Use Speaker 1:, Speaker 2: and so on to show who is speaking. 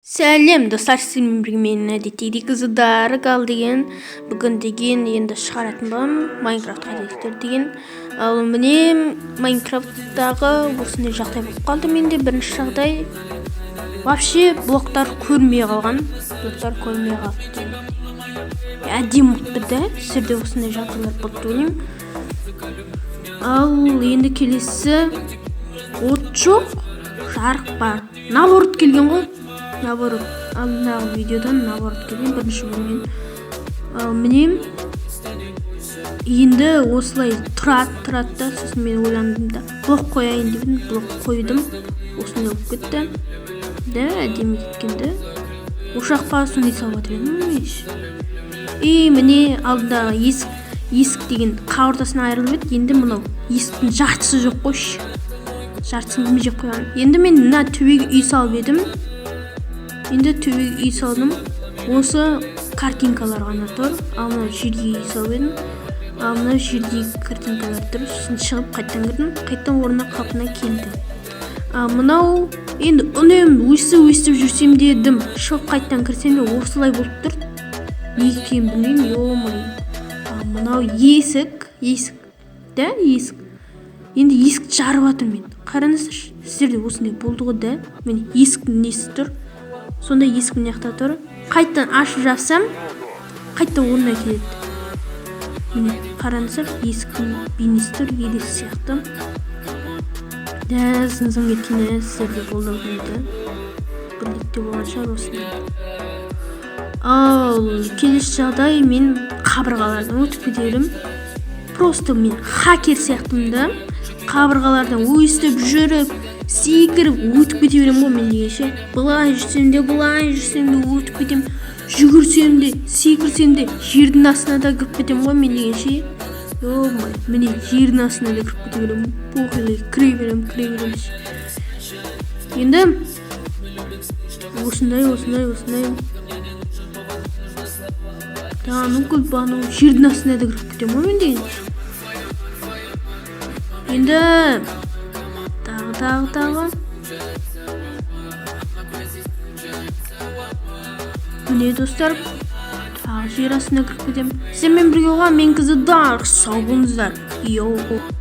Speaker 1: Сәлем достар, сіздермен бірге мен әдеттегідей қыздар қал деген бүгін деген енді шығаратын боламын Майнкрафтқа әдеттер деген. Ал міне Майнкрафттағы осындай жағдай болып қалды. Менде бірінші жағдай вообще блоктар көрмей қалған. Әдемі болды да, сіздерде осындай жағдайлар болды деп ойлаймын. Ал енді келесі от жоқ, жарық бар. Наоборот келген ғой. Наоборот, алдындағы видеодан наоборот келген бірінші бөлімнен. Ал міне енді осылай тұрады да, сосын мен ойландым да блок қояйын деп едім, блок қойдым. Осындай болып кетті. Да, әдемі кеткенді. Ошаққа сондай салып жатыр. И міне алдындағы есік деген қабырғасынан айырылып еді. Енді мынау есіктің жартысы жоқ қойшы. Жартысын кім жеп қойған. Енді мен мына төбеге үй салып едім. Енді төбеге үй салдым. Осы картинкалар ғана тұр. Ал мына жерге үй салып едім. Ал мына жердегі картинкалар тұр. Сосын шығып қайттан кірдім. Қайттан орнына қалпына келді. Мынау енді үнемі өсіп жүрсем дедім. Шығып қайттан кірсем де осылай болып тұр. Не екенін білмеймін. Ё-май. Мынау есік. Да, есік. Енді есікті жарып жатырмын мен. Қараңыздаршы. Сіздерде осындай болды ғой да. Міне есіктің несі тұр. Сонда есік мына жақта тұр. Қайттан ашып жапсам, қайттан орнына келеді. Міне қараңыздар, есіктің бейнесі тұр, елес сияқты. Да, зың еткен сіздерде болды ғой. Бірлікте болған шығар осындай. Ал келесі жағдай, мен қабырғалардан өтіп кетемін. Просто мен хакер сияқтымын да. Қабырғалардан өстіп жүріп, секіріп өтіп кете беремін ғой мен дегенше. Былай жүрсем де өтіп кетем. Жүгірсем де, секірсем де жердің астына да кіріп кетем ғой мен дегенше. Ё-май, міне жердің астына да кіріп кете беремін. Похилай, кіре беремін. Енді осындай. Да, мүмкін бағану жердің астына да кіріп кетем ғой мен дегенше. Енді тағы. Міне достар, тағы жер астына кіріп кетем. Сіздермен бірге болған мен қыздар, сау болыңыздар.